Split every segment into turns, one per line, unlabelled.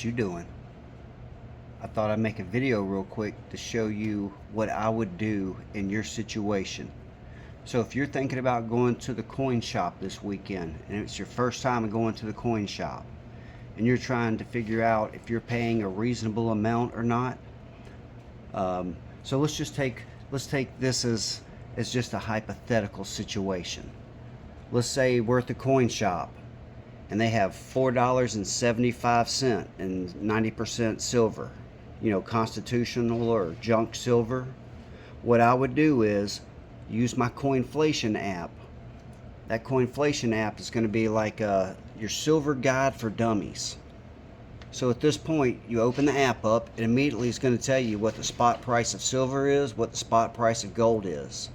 What you doing? I thought I'd make a video real quick to show you what I would do in your situation. So if you're thinking about going to the coin shop this weekend and it's your first time going to the coin shop and you're trying to figure out if you're paying a reasonable amount or not, so let's take this as just a hypothetical situation. Let's say we're at the coin shop and they have $4.75 and 90% silver, constitutional or junk silver. What I would do is use my Coinflation app. That Coinflation app is going to be like your silver guide for dummies. So at this point, you open the app up, it immediately is going to tell you what the spot price of silver is, what the spot price of gold is.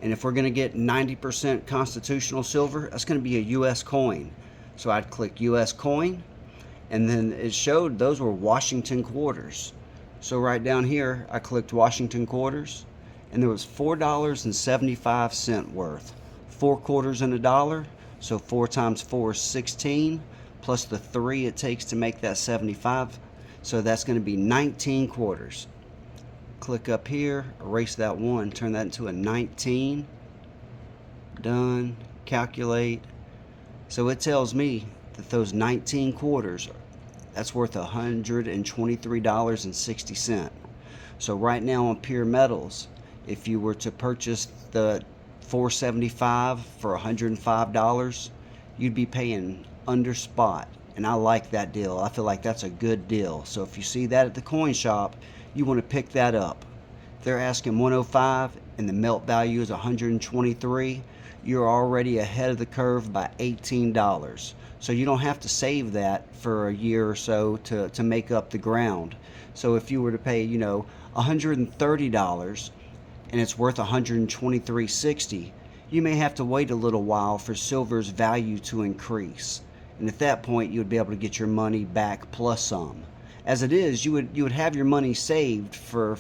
And if we're going to get 90% constitutional silver, that's going to be a US coin. So I'd click US coin, and then it showed those were Washington quarters. So right down here, I clicked Washington quarters, and there was $4.75 worth. 4 quarters in a dollar, so 4 times 4 is 16, plus the 3 it takes to make that 75. So that's going to be 19 quarters. Click up here, erase that 1, turn that into a 19. Done. Calculate. So it tells me that those 19 quarters, that's worth $123.60. So right now on Pure Metals, if you were to purchase the 475 for $105, you'd be paying under spot. And I like that deal. I feel like that's a good deal. So if you see that at the coin shop, you want to pick that up. If they're asking 105 and the melt value is 123, you're already ahead of the curve by $18. So you don't have to save that for a year or so to make up the ground. So if you were to pay, $130 and it's worth $123.60, you may have to wait a little while for silver's value to increase. And at that point, you would be able to get your money back plus some. As it is, you would have your money saved for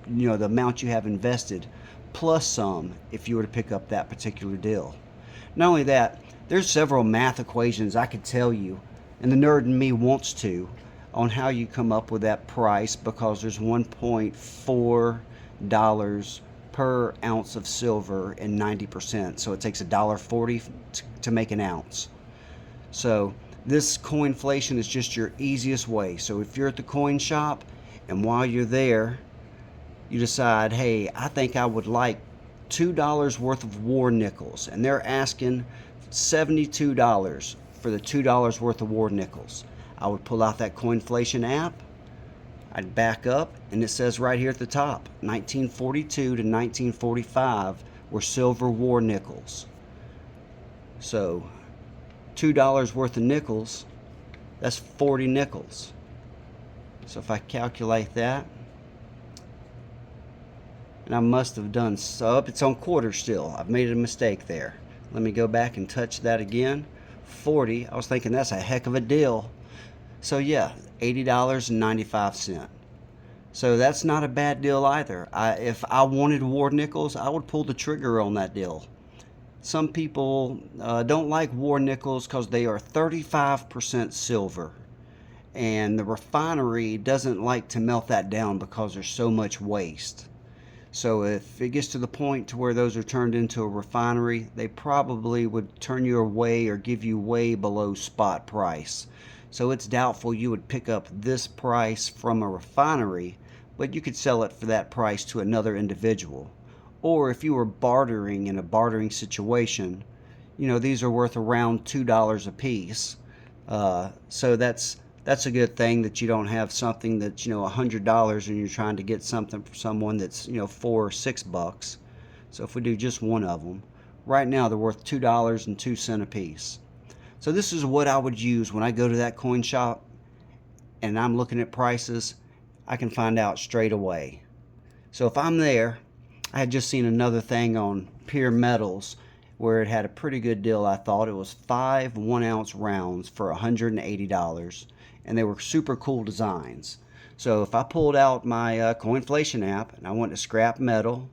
the amount you have invested plus some if you were to pick up that particular deal. Not only that, there's several math equations I could tell you, and the nerd in me wants to, on how you come up with that price, because there's $1.4 per ounce of silver and 90%, so it takes $1.40 to make an ounce. So this coinflation is just your easiest way. So if you're at the coin shop and while you're there you decide, hey, I think I would like $2 worth of war nickels, and they're asking $72 for the $2 worth of war nickels, I would pull out that Coinflation app, I'd back up, and it says right here at the top, 1942 to 1945 were silver war nickels. So $2 worth of nickels, that's 40 nickels. So if I calculate that, and I must have done sub, it's on quarter still. I've made a mistake there. Let me go back and touch that again. 40, I was thinking that's a heck of a deal. So yeah, $80.95. So that's not a bad deal either. If I wanted war nickels, I would pull the trigger on that deal. Some people don't like war nickels because they are 35% silver. And the refinery doesn't like to melt that down because there's so much waste. So if it gets to the point to where those are turned into a refinery, they probably would turn you away or give you way below spot price. So it's doubtful you would pick up this price from a refinery, but you could sell it for that price to another individual. Or if you were bartering in a bartering situation, these are worth around $2 a piece. So that's a good thing that you don't have something that's $100 and you're trying to get something for someone that's $4 or $6. So if we do just one of them, right now they're worth $2.02 a piece. So this is what I would use when I go to that coin shop and I'm looking at prices. I can find out straight away. So if I'm there, I had just seen another thing on Pure Metals where it had a pretty good deal. I thought it was 5 1-ounce rounds for $180. And they were super cool designs. So if I pulled out my Coinflation app and I went to scrap metal,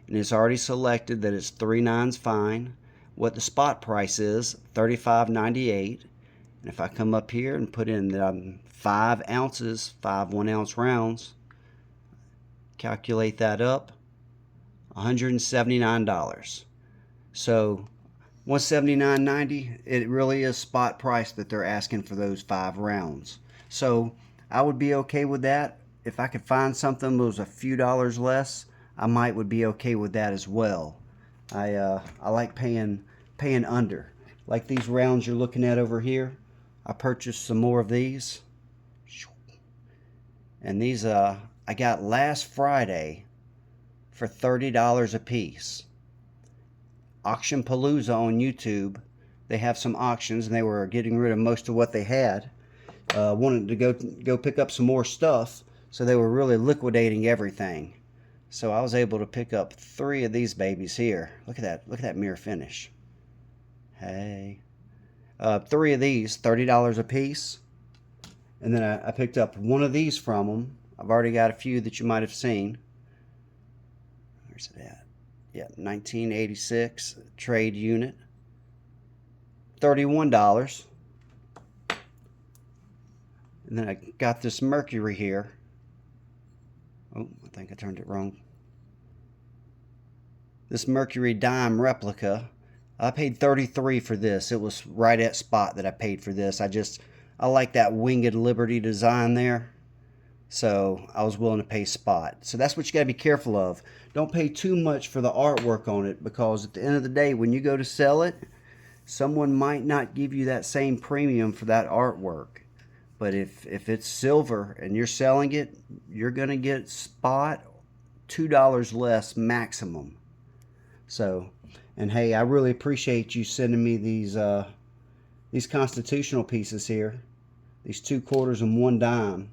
and it's already selected that it's 3 nines fine, what the spot price is, $35.98, And if I come up here and put in 5 ounces, 5 1-ounce rounds, calculate that up, $179. So $179.90, it really is spot price that they're asking for those 5 rounds. So I would be okay with that. If I could find something that was a few dollars less, I would be okay with that as well. I like paying under. Like these rounds you're looking at over here, I purchased some more of these. And these I got last Friday for $30 a piece. Auction Palooza on YouTube, they have some auctions and they were getting rid of most of what they had. Wanted to go pick up some more stuff, so they were really liquidating everything. So I was able to pick up 3 of these babies here. Look at that mirror finish. Hey, 3 of these, $30 a piece. And then I picked up 1 of these from them. I've already got a few that you might have seen. Where's it at? Yeah, 1986 trade unit, $31. And then I got this Mercury here. Oh, I think I turned it wrong. This Mercury dime replica. I paid $33 for this. It was right at spot that I paid for this. I like that Winged Liberty design there. So I was willing to pay spot. So that's what you got to be careful of. Don't pay too much for the artwork on it, because at the end of the day, when you go to sell it, someone might not give you that same premium for that artwork. But if it's silver and you're selling it, you're going to get spot $2 less maximum. So, and hey, I really appreciate you sending me these constitutional pieces here. These 2 quarters and 1 dime.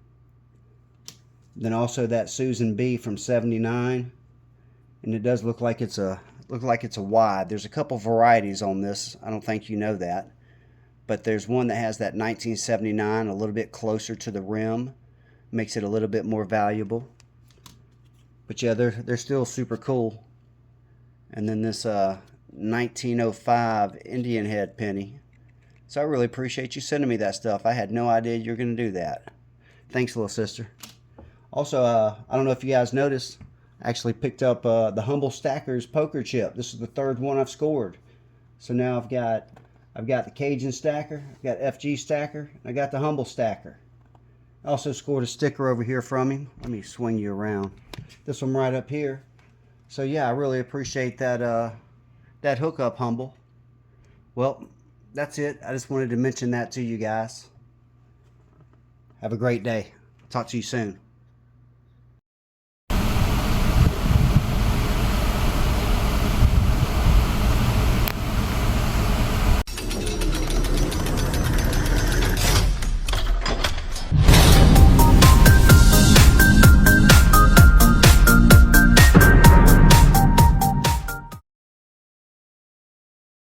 Then also that Susan B from '79, and it does look like it's a wide. There's a couple varieties on this. I don't think you know that, but there's one that has that 1979 a little bit closer to the rim, makes it a little bit more valuable. But yeah, they're still super cool. And then this 1905 Indian head penny. So I really appreciate you sending me that stuff. I had no idea you were going to do that. Thanks, little sister. Also, I don't know if you guys noticed, I actually picked up the Humble Stackers poker chip. This is the 3rd one I've scored. So now I've got the Cajun Stacker, I've got FG Stacker, and I got the Humble Stacker. I also scored a sticker over here from him. Let me swing you around. This one right up here. So yeah, I really appreciate that that hookup, Humble. Well, that's it. I just wanted to mention that to you guys. Have a great day. Talk to you soon.